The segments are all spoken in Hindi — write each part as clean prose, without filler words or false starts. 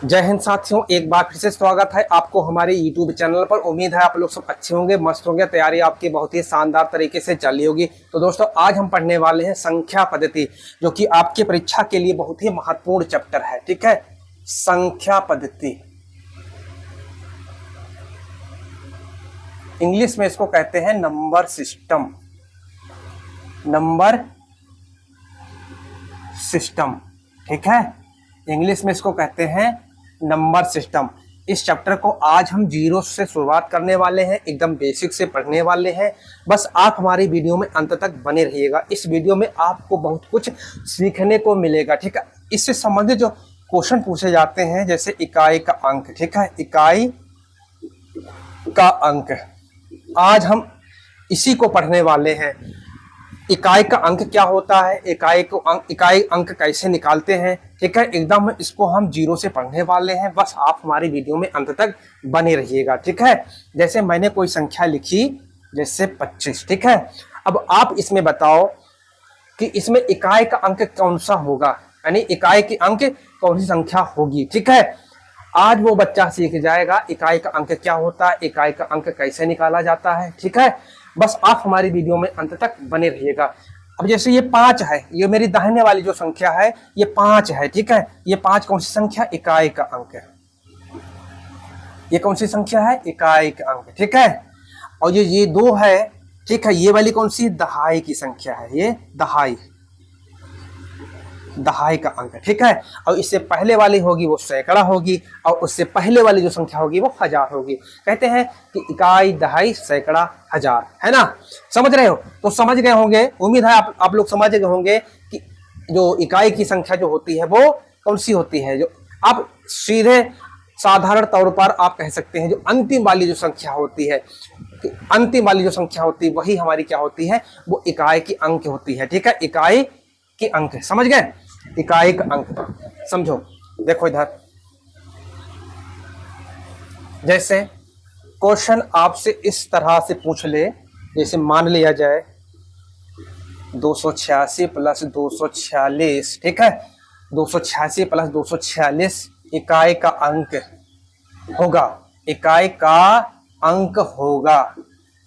जय हिंद साथियों, एक बार फिर से स्वागत है आपको हमारे YouTube चैनल पर। उम्मीद है आप लोग सब अच्छे होंगे, मस्त होंगे। तैयारी आपकी बहुत ही शानदार तरीके से चली होगी। तो दोस्तों, आज हम पढ़ने वाले हैं संख्या पद्धति, जो कि आपकी परीक्षा के लिए बहुत ही महत्वपूर्ण चैप्टर है। ठीक है, संख्या पद्धति, इंग्लिश में इसको कहते हैं नंबर सिस्टम। नंबर सिस्टम, ठीक है, इंग्लिश में इसको कहते हैं नंबर सिस्टम। इस चैप्टर को आज हम जीरो से शुरुआत करने वाले हैं, एकदम बेसिक से पढ़ने वाले हैं। बस आप हमारी वीडियो में अंत तक बने रहिएगा। इस वीडियो में आपको बहुत कुछ सीखने को मिलेगा। ठीक है, इससे संबंधित जो क्वेश्चन पूछे जाते हैं, जैसे इकाई का अंक, ठीक है, इकाई का अंक, आज हम इसी को पढ़ने वाले हैं। इकाई का अंक क्या होता है, इकाई अंक कैसे निकालते हैं, ठीक है, एकदम इसको हम जीरो से पढ़ने वाले हैं। बस आप हमारी वीडियो में अंत तक बने रहिएगा। ठीक है, जैसे मैंने कोई संख्या लिखी, जैसे 25, ठीक है। अब आप इसमें बताओ कि इसमें इकाई का अंक कौन सा होगा, यानी इकाई की अंक कौन सी संख्या होगी। ठीक है, आज वो बच्चा सीख जाएगा इकाई का अंक क्या होता है, इकाई का अंक कैसे निकाला जाता है। ठीक है, बस आप हमारी वीडियो में अंत तक बने रहिएगा। अब जैसे ये 5 है, ये मेरी दाहिने वाली जो संख्या है ये 5 है। ठीक है, ये 5 कौन सी संख्या, इकाई का अंक है। ये कौन सी संख्या है, इकाई का अंक। ठीक है, और ये 2 है, ठीक है, ये वाली कौन सी, दहाई की संख्या है, ये दहाई का अंक। ठीक है, और इससे पहले वाली होगी वो सैकड़ा होगी, और उससे पहले वाली जो संख्या होगी वो 1000 होगी। कहते हैं कि इकाई, दहाई, सैकड़ा, 1000, है ना। समझ रहे हो? तो समझ गए होंगे, उम्मीद है आप लोग समझ गए होंगे कि जो इकाई की संख्या जो होती है वो कौन सी होती है। जो आप सीधे साधारण तौर पर आप कह सकते हैं, जो अंतिम वाली जो संख्या होती है, अंतिम वाली जो संख्या होती है वही हमारी क्या होती है, वो इकाई की अंक होती है। ठीक है, इकाई के अंक, समझ गए, इकाई का अंक समझो। देखो इधर, जैसे क्वेश्चन आपसे इस तरह से पूछ ले, जैसे मान लिया जाए 286 प्लस 246, ठीक है, 286 प्लस 246 इकाई का अंक होगा, इकाई का अंक होगा।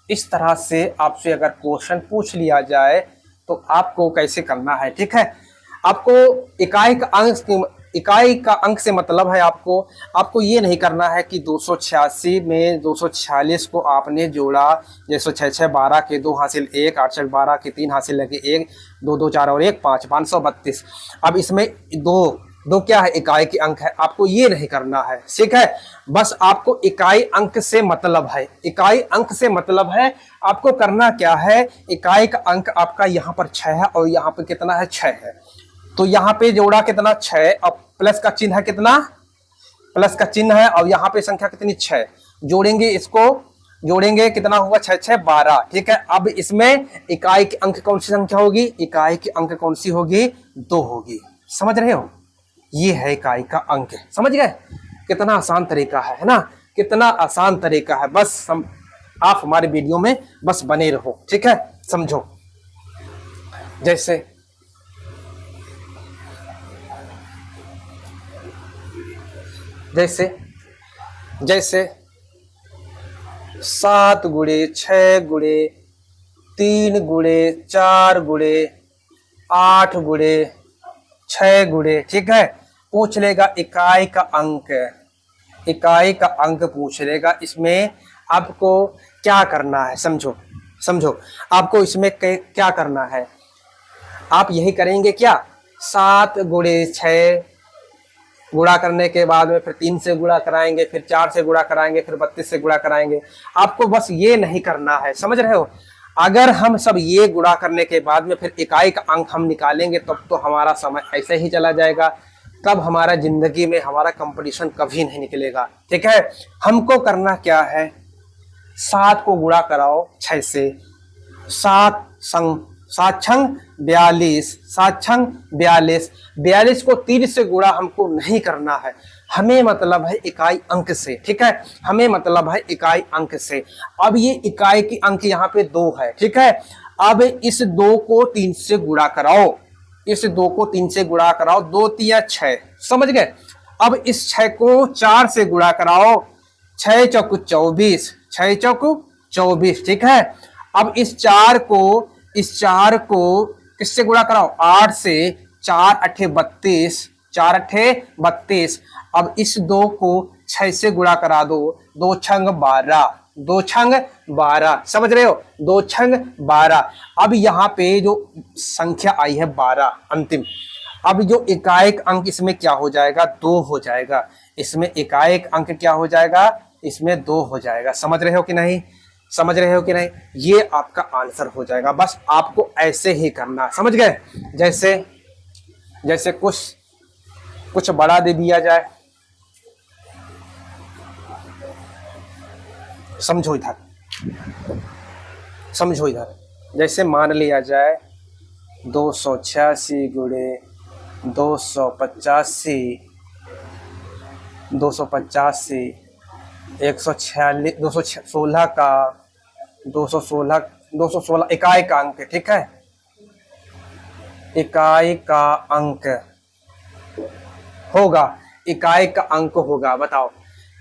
इस तरह से आपसे अगर क्वेश्चन पूछ लिया जाए तो आपको कैसे करना है। ठीक है, आपको इकाई का अंक से मतलब है, आपको ये नहीं करना है कि 286 में 246 को आपने जोड़ा, जैसे 6 6 12 के 2 हासिल 1, 8 6 12 के 3 हासिल लगे 1, 2 2 4 और 1 5, 532। अब इसमें दो क्या है, इकाई के अंक है। आपको ये नहीं करना है, ठीक है। बस आपको इकाई अंक से मतलब है, इकाई अंक से मतलब है। आपको करना क्या है, इकाई का अंक आपका यहाँ पर 6 है और यहाँ पे कितना है, 6 है। तो यहाँ पे जोड़ा कितना, 6, और प्लस का चिन्ह है कितना, प्लस का चिन्ह है, और यहाँ पे संख्या कितनी, 6। जोड़ेंगे, इसको जोड़ेंगे, कितना हुआ, 6 6 12। ठीक है, अब इसमें इकाई के अंक कौन सी संख्या होगी, इकाई के अंक कौन सी होगी, 2 होगी। समझ रहे हो, ये है इकाई का अंक। समझ गए, कितना आसान तरीका है ना, कितना आसान तरीका है। बस आप हमारे वीडियो में बस बने रहो। ठीक है, समझो। जैसे 7 गुणे 6 गुणे 3 गुणे 4 गुणे 8 गुणे 6 गुणे, ठीक है, पूछ लेगा इकाई का अंक, इकाई का अंक पूछ लेगा। इसमें आपको क्या करना है, समझो, आपको इसमें क्या करना है। आप यही करेंगे क्या, 7 गुणे 6 गुणा करने के बाद में फिर 3 से गुणा कराएंगे, फिर 4 से गुणा कराएंगे, फिर 32 से गुणा कराएंगे। आपको बस ये नहीं करना है, समझ रहे हो। अगर हम सब ये गुणा करने के बाद में फिर इकाई का अंक हम निकालेंगे, तब तो हमारा समय ऐसे ही चला जाएगा, तब हमारा जिंदगी में हमारा कंपटीशन कभी नहीं निकलेगा। ठीक है, हमको करना क्या है, 7 को गुणा कराओ 6 से, 7 छंग 42, 7 छंग 42, 42 को 3 से गुणा हमको नहीं करना है, हमें मतलब है इकाई अंक से। ठीक है, हमें मतलब है इकाई अंक से। अब ये इकाई की अंक यहाँ पे 2 है, ठीक है। अब इस 2 को 3 से गुणा कराओ, इस 2 को 3 से गुणा कराओ, 2 3 6, समझ गए। अब इस 6 को 4 से गुणा कराओ, 6 चौक 24, 6 चौक 24, ठीक है। अब इस 4 को किससे गुणा कराओ, 8 से, 4 अठे 32, 4 अठे 32। अब इस 2 को 6 से गुणा करा दो, 2 छंग 12, 2 छंग 12, समझ रहे हो, 2 छंग 12। अब यहाँ पे जो संख्या आई है 12 अंतिम, अब जो एकाएक अंक इसमें क्या हो जाएगा, 2 हो जाएगा। इसमें एकाएक अंक क्या हो जाएगा, इसमें 2 हो जाएगा। समझ रहे हो कि नहीं, समझ रहे हो कि नहीं, ये आपका आंसर हो जाएगा। बस आपको ऐसे ही करना, समझ गए। जैसे कुछ बड़ा दे दिया जाए, समझो इधर, जैसे मान लिया जाए 286 गुणे 285, 146, 216 का 216 इकाई का अंक, ठीक है, इकाई का अंक होगा, इकाई का अंक होगा। बताओ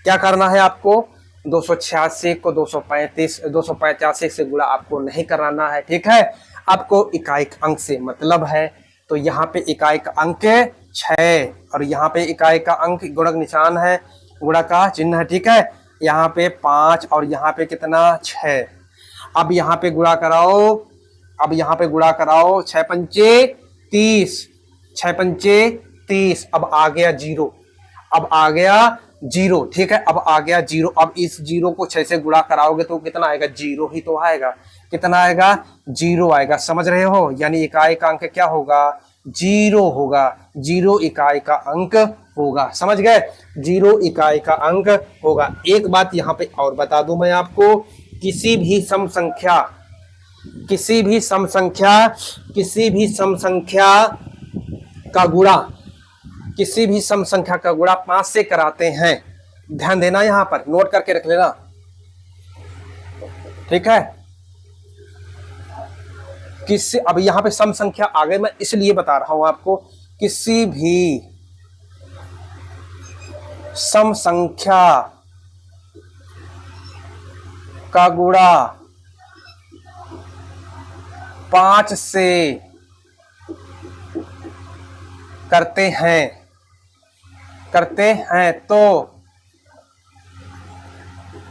क्या करना है आपको, 286 को 285 से गुणा आपको नहीं कराना है, ठीक है। आपको इकाई का अंक से मतलब है, तो यहाँ पे इकाई का अंक 6 और यहाँ पे इकाई का अंक गुणक निशान है, गुणा का चिन्ह है, ठीक है। यहाँ पे 5 और यहाँ पे कितना 6। अब यहाँ पे गुणा कराओ, 6 पंचे 30, 6 पंचे 30। अब आ गया 0, ठीक है, अब आ गया 0। अब इस 0 को 6 से गुणा कराओगे तो कितना आएगा, 0 ही तो आएगा। कितना आएगा, 0 आएगा। समझ रहे हो, यानी इकाई का अंक क्या होगा, 0 होगा। 0 इकाई का अंक होगा, समझ गए, 0 इकाई का अंक होगा। एक बात यहाँ पे और बता दूं मैं आपको, किसी भी सम संख्या का गुणा 5 से कराते हैं, ध्यान देना, यहां पर नोट करके रख लेना, ठीक है। अब यहां पे सम संख्या आ गई, मैं इसलिए बता रहा हूं आपको, किसी भी सम संख्या का गुणा 5 से करते हैं तो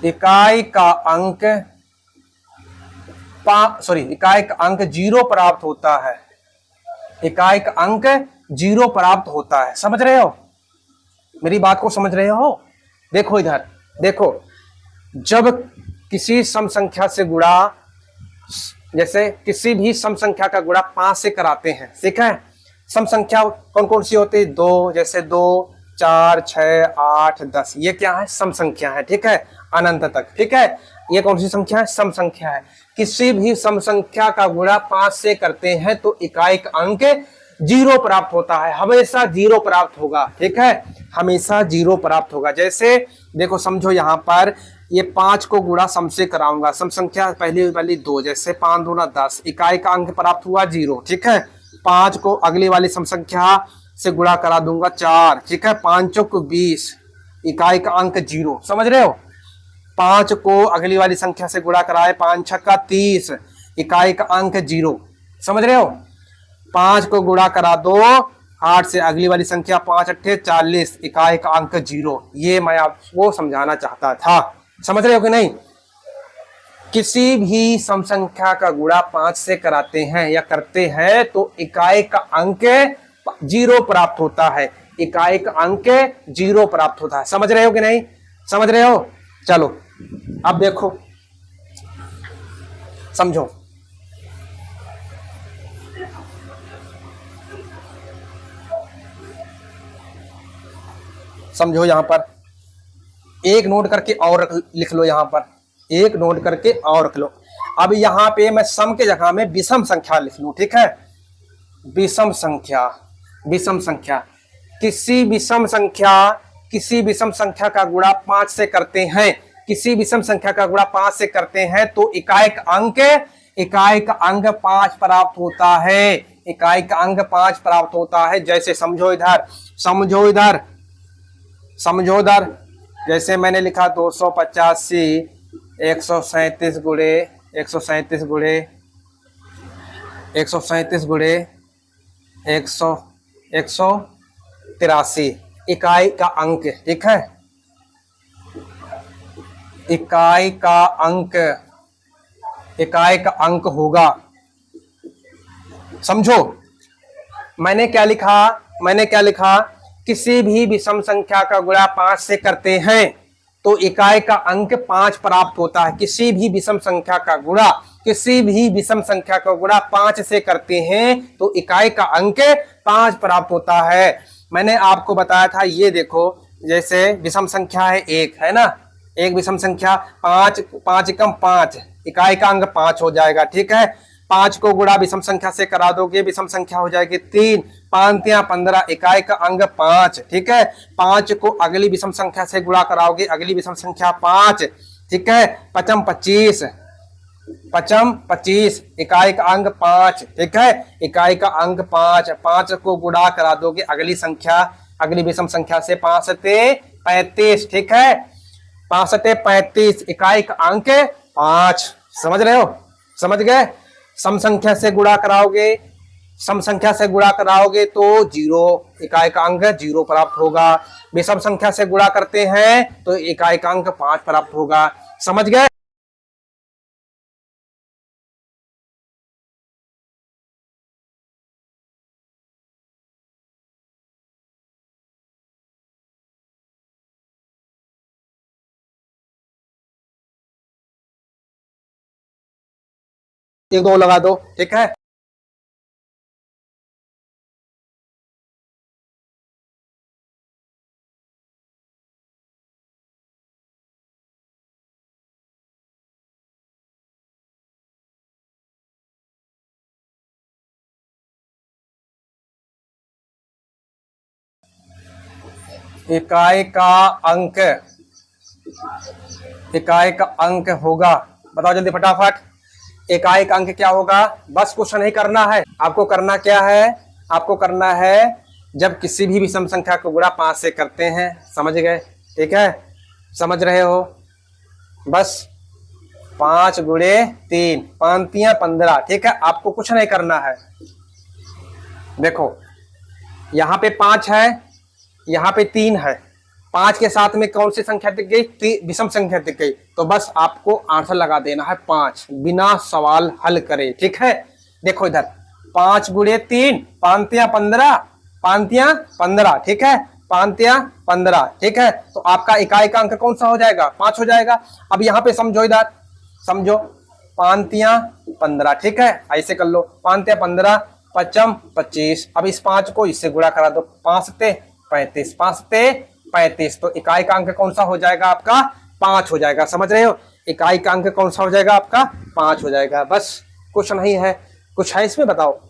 इकाई का अंक 0 प्राप्त होता है। इकाई का अंक 0 प्राप्त होता है। समझ रहे हो, मेरी बात को समझ रहे हो। देखो इधर, देखो, जब किसी सम संख्या से गुणा, जैसे किसी भी सम संख्या का गुणा 5 से कराते हैं, ठीक है। सम संख्या कौन कौन सी होती है, 2, जैसे 2, 4, 6, 8, 10, ये क्या है, सम संख्या है, ठीक है, अनंत तक, ठीक है। ये कौन सी संख्या है, सम संख्या है। किसी भी सम संख्या का गुणा 5 से करते हैं तो इकाई का अंक 0 प्राप्त होता है, हमेशा 0 प्राप्त होगा, ठीक है, हमेशा 0 प्राप्त होगा। जैसे देखो, समझो यहाँ पर ये 5 को गुणा सम से कराऊंगा, सम संख्या पहली वाली 2, जैसे 5 दूना 10, इकाई का अंक प्राप्त हुआ 0, ठीक है। 5 को अगली वाली सम संख्या से गुणा करा दूंगा 4, ठीक है, 5 चौक 20, इकाई का अंक 0, समझ रहे हो। 5 को अगली वाली संख्या से गुणा कराए, 5 छक्का 30, इकाई का अंक 0, समझ रहे हो। 5 को गुणा करा दो 8 से अगली वाली संख्या, 5 अट्ठे 40, इकाई का अंक 0। ये मैं आपको समझाना चाहता था, समझ रहे हो कि नहीं। किसी भी सम संख्या का गुणा 5 से कराते हैं या करते हैं तो इकाई का अंक 0 प्राप्त होता है, इकाई का अंक 0 प्राप्त होता है। समझ रहे हो कि नहीं, समझ रहे हो। चलो अब देखो, समझो, समझो, यहां पर एक नोट करके और लिख लो, यहां पर एक नोट करके और रख लो। अब यहां पे मैं सम के जगह में विषम संख्या लिख लूं, ठीक है। विषम संख्या किसी विषम संख्या का गुणा 5 से करते हैं, किसी विषम संख्या का गुणा 5 से करते हैं तो इकाई का अंक 5 प्राप्त होता है, इकाई का अंक 5 प्राप्त होता है। जैसे समझो इधर, समझो उधर, जैसे मैंने लिखा 285 137 गुणे 137 गुणे 137 गुणे 183 इकाई का अंक, ठीक है, इकाई का अंक होगा। समझो मैंने क्या लिखा, किसी भी विषम संख्या का गुणा 5 से करते हैं तो इकाई का अंक 5 प्राप्त होता है। किसी भी विषम संख्या का गुणा 5 से करते हैं तो इकाई का अंक 5 प्राप्त होता है। मैंने आपको बताया था, ये देखो, जैसे विषम संख्या है 1, है ना, एक विषम संख्या 5 एकम 5, इकाई का अंक 5 हो जाएगा, ठीक है। 5 को गुणा विषम संख्या से करा दोगे, विषम संख्या हो जाएगी 3, 5 या 15, इकाई का अंक 5, ठीक है। 5 को अगली विषम संख्या से गुणा कराओगे, अगली विषम संख्या 5, ठीक है। 5 25, इकाई का अंक 5, ठीक है, इकाई का अंक 5। 5 को गुणा करा दोगे अगली विषम संख्या से, 5 से 35, ठीक है, 5 से 35, इकाई का अंक 5। समझ रहे हो, समझ गए। सम संख्या से गुणा कराओगे तो 0, इकाई का अंक 0 प्राप्त होगा। विषम संख्या से गुणा करते हैं तो इकाई का अंक 5 प्राप्त होगा। समझ गए। एक दो लगा दो, ठीक है। इकाई का अंक होगा, बताओ जल्दी फटाफट। इकाई का अंक क्या होगा? बस क्वेश्चन नहीं करना है, आपको करना क्या है, आपको करना है जब किसी भी विषम संख्या को गुणा 5 से करते हैं, समझ गए, ठीक है, समझ रहे हो। बस 5 गुणे 3, 5 या 15, ठीक है, आपको कुछ नहीं करना है। देखो यहाँ पे 5 है, यहाँ पे 3 है, 5 के साथ में कौन सी संख्या दिख गई? विषम संख्या दिख गई, तो बस आपको आंसर लगा देना है 5, बिना सवाल हल करे, ठीक है। देखो इधर 5 गुणे 3, 5 या 15, 5 या 15, ठीक है, 5 या 15, ठीक है। तो आपका इकाई का अंक कौन सा हो जाएगा? 5 हो जाएगा। अब यहाँ पे समझो, इधर समझो, 5 या 15, ठीक है, ऐसे कर लो, 5 या 15, 5 25। अब इस 5 को इससे गुणा करा दो, 5 से 35, 5 से 35, तो इकाई का अंक कौन सा हो जाएगा आपका? 5 हो जाएगा। समझ रहे हो, इकाई का अंक कौन सा हो जाएगा आपका? 5 हो जाएगा। बस कुछ नहीं है, कुछ है इसमें, बताओ।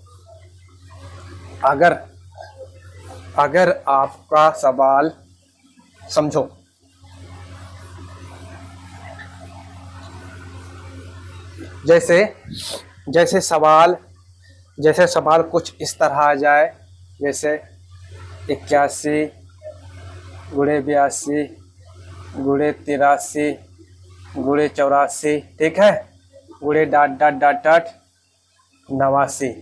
अगर आपका सवाल समझो, जैसे सवाल कुछ इस तरह आ जाए, जैसे 81 गुणे 82 गुणे 83 गुणे 84, ठीक है, गुणे ... 89,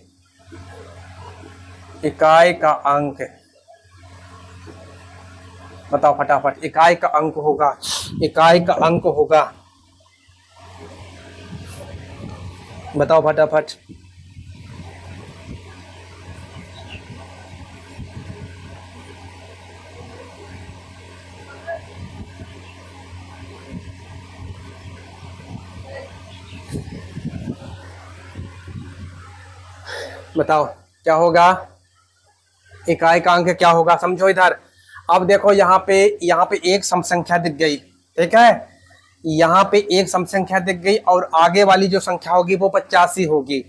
इकाई का अंक बताओ फटाफट। इकाई का अंक होगा, बताओ फटाफट। बताओ क्या होगा? इकाई का अंक क्या होगा? समझो इधर। अब देखो यहाँ पे एक सम संख्या दिख गई, ठीक है, यहाँ पे एक सम संख्या दिख गई और आगे वाली जो संख्या होगी वो 85 होगी।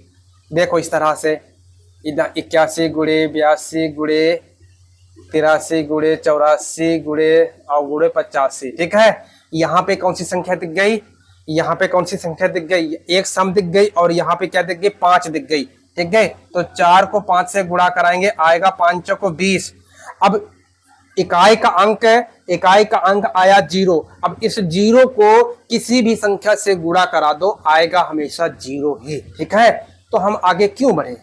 देखो इस तरह से, इधर 81 गुणे 82 गुणे 83 गुणे 84 गुणे और गुणे 85, ठीक है। यहाँ पे कौन सी संख्या दिख गई? यहाँ पे कौन सी संख्या दिख गई? एक सम दिख गई और यहाँ पे क्या दिख गई? 5 दिख गई, ठीक है। तो 4 को 5 से गुणा कराएंगे, आएगा 5 को 20। अब इकाई का अंक, इकाई का अंक आया 0। अब इस 0 को किसी भी संख्या से गुणा करा दो, आएगा हमेशा 0 ही। ठीक है, तो हम आगे क्यों बढ़े,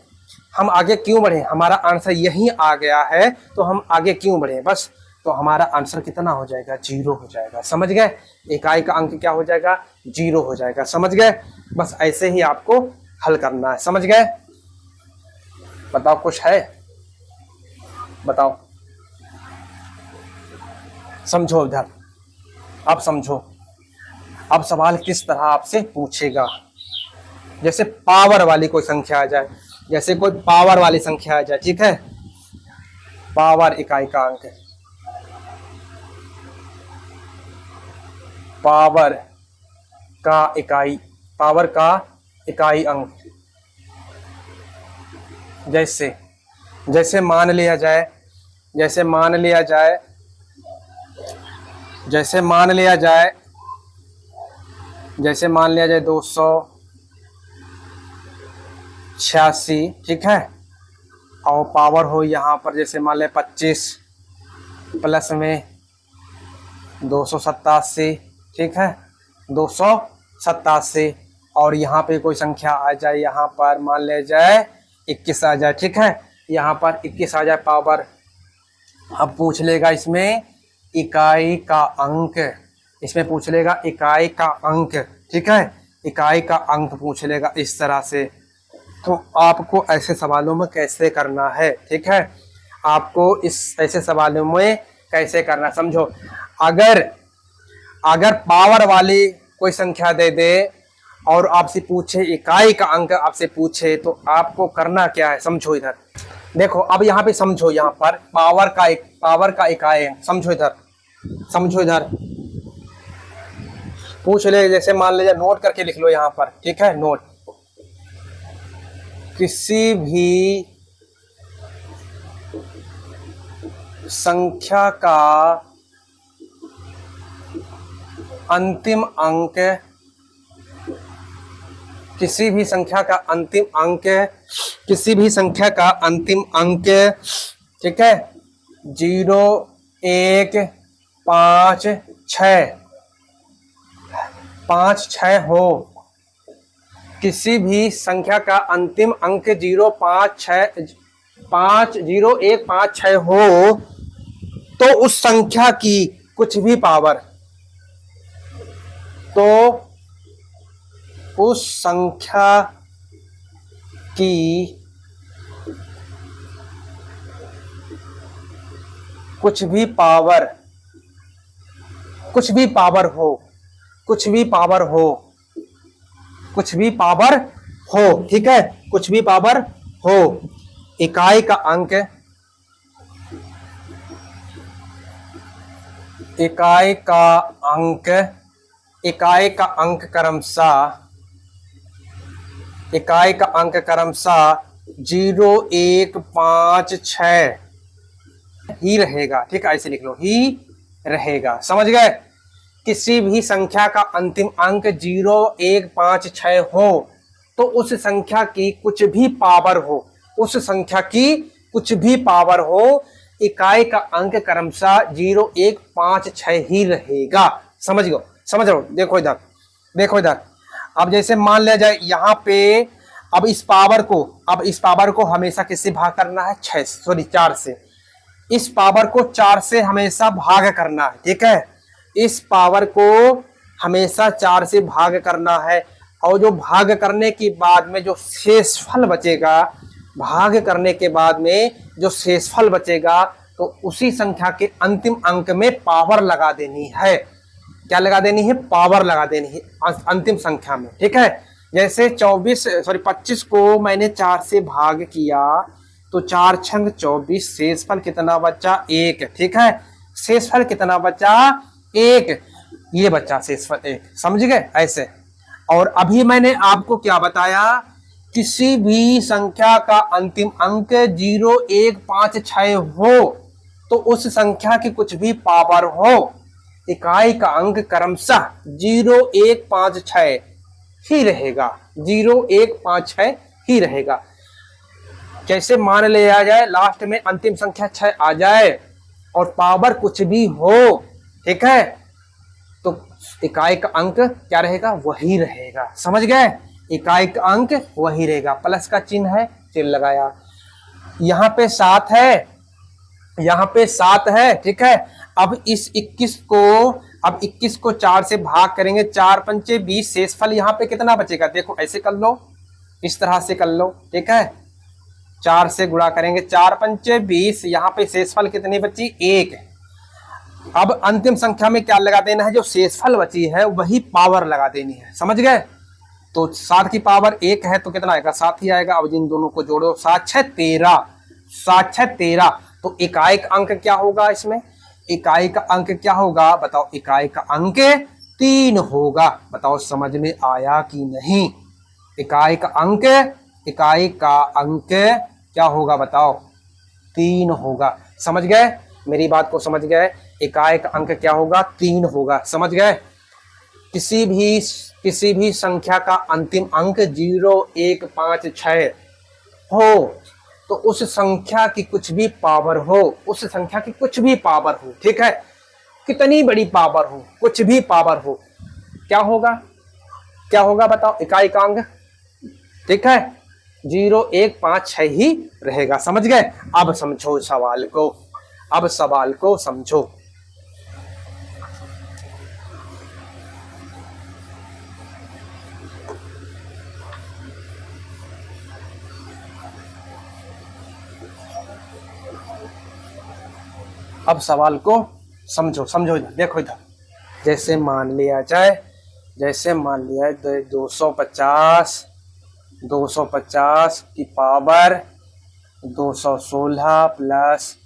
हम आगे क्यों बढ़े, हमारा आंसर यही आ गया है, तो हम आगे क्यों बढ़े बस। तो हमारा आंसर कितना हो जाएगा, 0 हो जाएगा। समझ गए, इकाई का अंक क्या हो जाएगा, 0 हो जाएगा। समझ गए, बस ऐसे ही आपको हल करना है। समझ गए, बताओ कुछ है, बताओ, समझो इधर, अब समझो। अब सवाल किस तरह आपसे पूछेगा, जैसे पावर वाली कोई संख्या आ जाए, जैसे कोई पावर वाली संख्या आ जाए, ठीक है, पावर इकाई का अंक है, पावर का इकाई, पावर का इकाई अंक, जैसे जैसे मान लिया जाए, जैसे मान लिया जाए, जैसे मान लिया जाए, जैसे मान लिया जाए 286, ठीक है, और पावर हो यहाँ पर जैसे मान लिया 25 प्लस में 287, ठीक है, 287, और यहाँ पे कोई संख्या आ जाए, यहाँ पर मान लिया जाए 21 आ जाए, ठीक है, यहाँ पर 21 आ जाए पावर। अब पूछ लेगा इसमें इकाई का अंक, इसमें पूछ लेगा इकाई का अंक, ठीक है, इकाई का अंक पूछ लेगा इस तरह से। तो आपको ऐसे सवालों में कैसे करना है, ठीक है, आपको इस ऐसे सवालों में कैसे करना, समझो। अगर अगर पावर वाली कोई संख्या दे दे और आपसे पूछे इकाई का अंक आपसे पूछे, तो आपको करना क्या है, समझो इधर देखो। अब यहाँ पे समझो, यहाँ पर पावर का इकाई है, समझो इधर, समझो इधर, पूछ ले, जैसे मान लीजिए, नोट करके लिख लो यहाँ पर, ठीक है, नोट, किसी भी संख्या का अंतिम अंक, किसी भी संख्या का अंतिम अंक, किसी भी संख्या का अंतिम अंक, ठीक है, 0 1 5 6, 5 6 हो, किसी भी संख्या का अंतिम अंक 0 5 6 5 0 1 5 6 हो, तो उस संख्या की कुछ भी पावर, तो उस संख्या की कुछ भी पावर, कुछ भी पावर हो, कुछ भी पावर हो, कुछ भी पावर हो, ठीक है, कुछ भी पावर हो, इकाई का अंक, इकाई का अंक, इकाई का अंक क्रमशः, इकाई का अंक क्रमशः 0 1 5 6 ही रहेगा, ठीक है, ऐसे लिख लो, ही रहेगा। समझ गए, किसी भी संख्या का अंतिम अंक 0 1 5 6 हो, तो उस संख्या की कुछ भी पावर हो, उस संख्या की कुछ भी पावर हो, इकाई का अंक क्रमशः 0 1 5 6 ही रहेगा। समझ गए, समझ लो, देखो इधर, देखो इधर। अब जैसे मान लिया जाए यहाँ पे, अब इस पावर को हमेशा किससे भाग करना है, 4 से, इस पावर को 4 से हमेशा भाग करना है, ठीक है, इस पावर को हमेशा 4 से भाग करना है, और जो भाग करने के बाद में जो शेषफल बचेगा, भाग करने के बाद में जो शेषफल बचेगा, तो उसी संख्या के अंतिम अंक में पावर लगा देनी है। क्या लगा देनी है, पावर लगा देनी है अंतिम संख्या में, ठीक है। जैसे 25 को मैंने 4 से भाग किया, तो 4 छंग 24, शेषफल कितना बचा, 1, ठीक है, शेषफल कितना बचा, 1, ये बचा शेषफल 1। समझ गए, ऐसे। और अभी मैंने आपको क्या बताया, किसी भी संख्या का अंतिम अंक 0 1 5 6 हो, तो उस संख्या की कुछ भी पावर हो, इकाई का अंक क्रमशः 0 1 5 6 ही रहेगा, 0 1 5 6 ही रहेगा। कैसे मान लिया जाए, लास्ट में अंतिम संख्या 6 आ जाए, और पावर कुछ भी हो, ठीक है, तो इकाई का अंक क्या रहेगा, वही रहेगा। समझ गए, इकाई का अंक वही रहेगा। प्लस का चिन्ह है, चिन्ह लगाया। यहाँ पे 7 है, यहाँ पे 7 है, ठीक है। अब इस 21 को, अब 21 को 4 से भाग करेंगे, 4 पंचे 20, शेषफल यहाँ पे कितना बचेगा, देखो ऐसे कर लो, इस तरह से कर लो, ठीक है। 4 से गुणा करेंगे, 4 पंचे 20, यहाँ पे शेषफल कितनी बची, 1। अब अंतिम संख्या में क्या लगा देना है, जो शेषफल बची है वही पावर लगा देनी है। समझ गए, तो 7 की पावर 1 है तो कितना आएगा, 7 ही आएगा। अब जिन दोनों को जोड़ो, 7 6 13, 7 6 13, तो इकाई का अंक क्या होगा, इसमें इकाई का अंक क्या होगा, बताओ, इकाई का अंक 3 होगा। बताओ समझ में आया कि नहीं, इकाई का अंक, इकाई का अंक क्या होगा, बताओ, 3 होगा। समझ गए, मेरी बात को समझ गए, इकाई का अंक क्या होगा, 3 होगा। समझ गए, किसी भी संख्या का अंतिम अंक 0 1 5 6 हो तो उस संख्या की कुछ भी पावर हो, उस संख्या की कुछ भी पावर हो, ठीक है, कितनी बड़ी पावर हो, कुछ भी पावर हो, क्या होगा, क्या होगा, बताओ, इकाई का अंक, ठीक है, 0 1 5 6 ही रहेगा। समझ गए, अब समझो सवाल को, अब सवाल को समझो। अब सवाल को समझो, समझो इधर, देखो इधर। जैसे मान लिया जाए, जैसे मान लिया जाए 250 की पावर 216 प्लस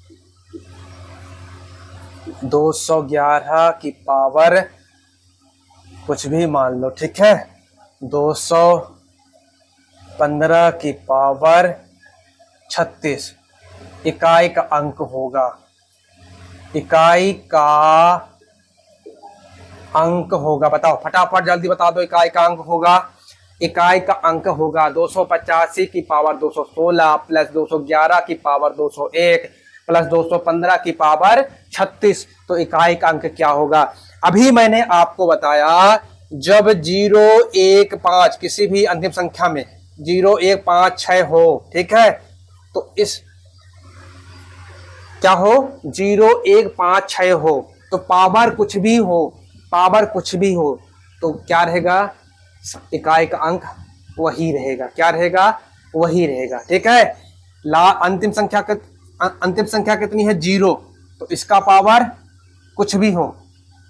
211 की पावर कुछ भी मान लो, ठीक है, 215 की पावर 36 इकाई का अंक होगा, इकाई का अंक होगा। बताओ फटाफट, जल्दी बता दो, इकाई का अंक होगा, इकाई का अंक होगा 285 की पावर 216 प्लस 211 की पावर 201 प्लस 215 की पावर 36। तो इकाई का अंक क्या होगा, अभी मैंने आपको बताया, जब 0 1 5 किसी भी अंतिम संख्या में 0 1 5 6 हो, ठीक है, तो इस क्या हो, 0 1 5 6 हो, तो पावर कुछ भी हो, पावर कुछ भी हो, तो क्या रहेगा, इकाई का अंक वही रहेगा, क्या रहेगा, वही रहेगा, ठीक है। अंतिम संख्या कितनी है, 0, तो इसका पावर कुछ भी हो,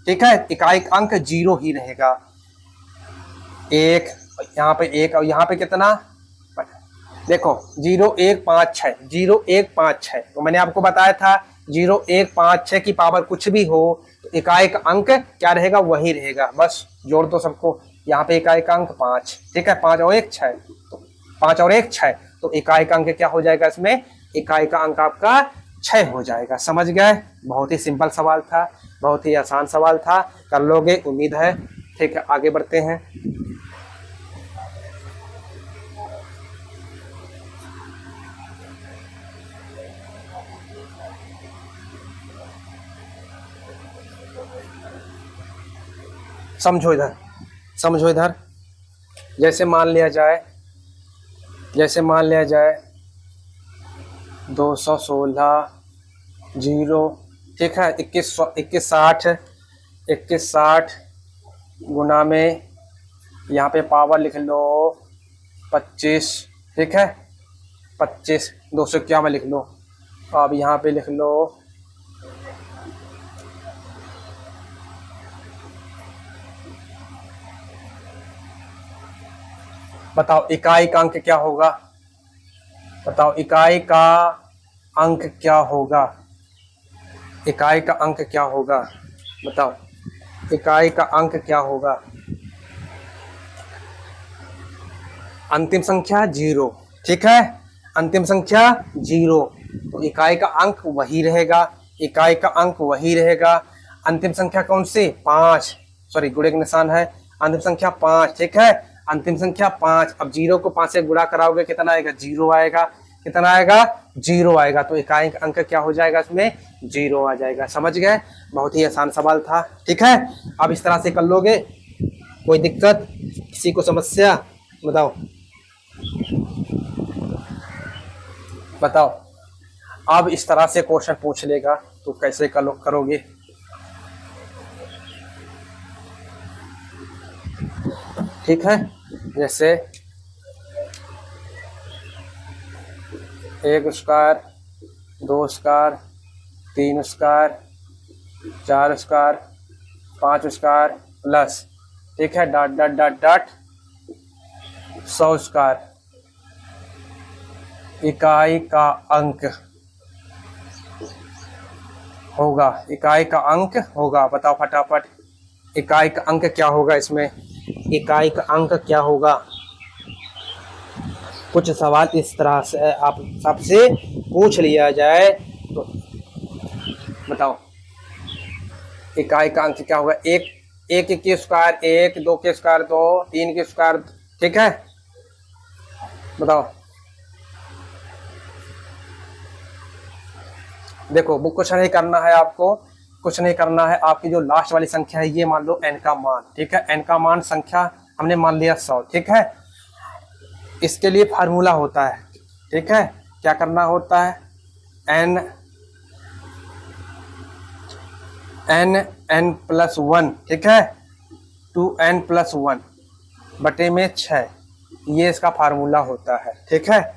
ठीक है, इकाई का अंक 0 ही रहेगा। 1 यहाँ पे 1 और यहाँ पे कितना, देखो 0 1 5 6, 0 1 5 6, तो मैंने आपको बताया था 0 1 5 6 की पावर कुछ भी हो तो इकाई का अंक क्या रहेगा, वही रहेगा। बस जोड़ दो सबको, यहाँ पे इकाई का अंक 5, ठीक है, 5 और 1 6, तो 5 और 1 6, तो इकाई का अंक क्या हो जाएगा, इसमें इकाई का अंक आपका 6 हो जाएगा। समझ गए, बहुत ही सिंपल सवाल था, बहुत ही आसान सवाल था, कर लोगे उम्मीद है। ठीक है, आगे बढ़ते हैं। समझो इधर, समझो इधर। जैसे मान लिया जाए 216 0, ठीक है, 2160 गुना में यहाँ पे पावर लिख लो 25, ठीक है, 25 251 लिख लो। अब यहाँ पे लिख लो बताओ इकाई का अंक क्या होगा, बताओ इकाई का अंक क्या होगा, इकाई का अंक क्या होगा, बताओ इकाई का अंक क्या होगा। अंतिम संख्या 0, ठीक है, अंतिम संख्या 0, तो इकाई का अंक वही रहेगा, इकाई का अंक वही रहेगा। अंतिम संख्या कौन सी, 5, सॉरी गुणे का निशान है, अंतिम संख्या 5, ठीक है, अंतिम संख्या 5। अब 0 को 5 से गुणा कराओगे कितना आएगा, 0 आएगा। कितना आएगा, 0 आएगा। तो इकाई का अंक क्या हो जाएगा, इसमें 0 आ जाएगा। समझ गए, बहुत ही आसान सवाल था। ठीक है, अब इस तरह से कर लोगे, कोई दिक्कत, किसी को समस्या, बताओ बताओ। अब इस तरह से क्वेश्चन पूछ लेगा तो कैसे करोगे। ठीक है, जैसे 1 square, 2 square, 3 square, 4 square, 5 square plus, ठीक है, dot dot dot dot 100 square, इकाई का अंक होगा, इकाई का अंक होगा। बताओ फटाफट, इकाई का अंक क्या होगा इसमें, इकाई का अंक क्या होगा। कुछ सवाल इस तरह से आप सबसे पूछ लिया जाए तो बताओ इकाई का अंक क्या होगा। एक के स्क्वायर 1, 2 के स्क्वायर 2, 3 के स्क्वायर, ठीक है, बताओ। देखो वो कुछ नहीं करना है आपको, कुछ नहीं करना है। आपकी जो लास्ट वाली संख्या है ये मान लो n का मान, ठीक है, n का मान संख्या हमने मान लिया 100, ठीक है। इसके लिए फार्मूला होता है, ठीक है, क्या करना होता है, n+1, ठीक है, 2n+1 बटे में 6, ये इसका फार्मूला होता है। ठीक है,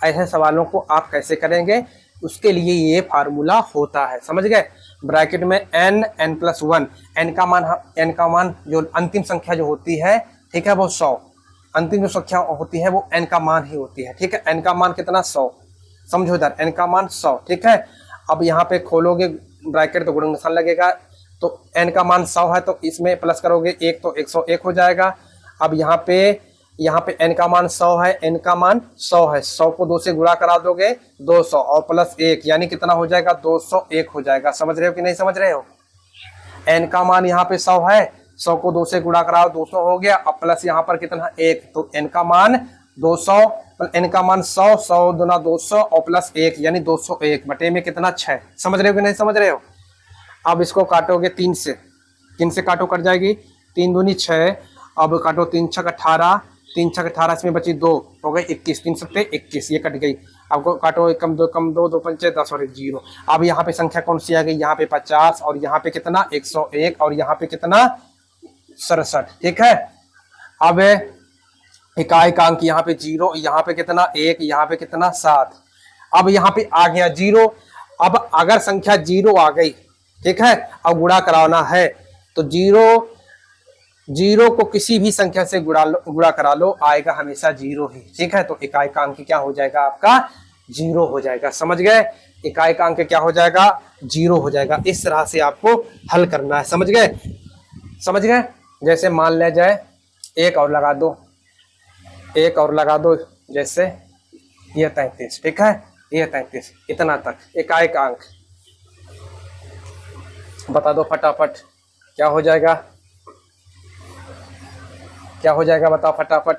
ऐसे सवालों को आप कैसे करेंगे, उसके लिए ये फार्मूला होता है। समझ गए, ब्रैकेट में n+1, n का मान जो अंतिम संख्या जो होती है, ठीक है, वो 100, अंतिम जो संख्या होती है वो n का मान ही होती है। ठीक है, n का मान कितना, 100, समझो इधर n का मान 100, ठीक है। अब यहाँ पे खोलोगे ब्रैकेट तो गुणन निशान लगेगा, तो n का मान 100 है तो इसमें प्लस करोगे 1 तो 101 हो जाएगा। अब यहाँ पे n का मान 100 है, n का मान 100 है, 100 को 2 से गुणा करा दोगे 200 और प्लस 1 यानी कितना हो जाएगा, 201 हो जाएगा। समझ रहे हो कि नहीं समझ रहे हो, n का मान यहाँ पे 100 है, 100 को 2 से गुणा कराओ 200 हो गया, अब प्लस यहाँ पर कितना 1, तो n का मान 200, n का मान 100, 100 दूना 200 और प्लस 1 यानी 201 बटे में कितना 6। समझ रहे हो कि नहीं समझ रहे हो। अब इसको काटोगे 3 से काटो, कट जाएगी, 3 दूनी 6, अब काटो 3 छक 18, 3 छक 18, इसमें बची 2, हो गई 21, 3 सत्ते 21, ये कट गई। अब काटो 1 कम 2 2 पंचे 10 और 0। अब यहाँ पे संख्या कौन सी आ गई, यहाँ पे 50 और यहाँ पे कितना 101 और यहाँ पे कितना 67, ठीक है। अब इकाई का अंक यहाँ पे 0, यहाँ पे कितना 1, यहाँ पे कितना 7। अब यहाँ पे आ गया 0। अब अगर संख्या 0 आ गई, ठीक है, अब गुणा कराना है तो 0 को किसी भी संख्या से गुणा करा लो, आएगा हमेशा 0 ही, ठीक है। तो इकाई का अंक क्या हो जाएगा, आपका 0 हो जाएगा। समझ गए, इकाई का अंक क्या हो जाएगा, 0 हो जाएगा। इस तरह से आपको हल करना है। समझ गए। जैसे मान लिया जाए एक और लगा दो, जैसे ये 33, ठीक है, ये 33, इतना तक इकाई का अंक बता दो फटाफट, क्या हो जाएगा, बताओ फटाफट।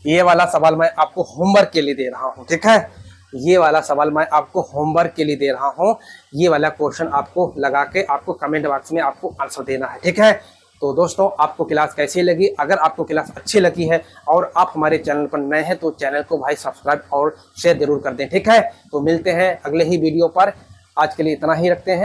ये वाला सवाल मैं आपको होमवर्क के लिए दे रहा हूँ, ठीक है, ये वाला सवाल मैं आपको होमवर्क के लिए दे रहा हूँ। ये वाला क्वेश्चन आपको लगा के आपको कमेंट बॉक्स में आपको आंसर देना है, ठीक है। तो दोस्तों आपको क्लास कैसी लगी, अगर आपको क्लास अच्छी लगी है और आप हमारे चैनल पर नए हैं तो चैनल को भाई सब्सक्राइब और शेयर जरूर कर दें, ठीक है। तो मिलते हैं अगले ही वीडियो पर, आज के लिए इतना ही रखते हैं।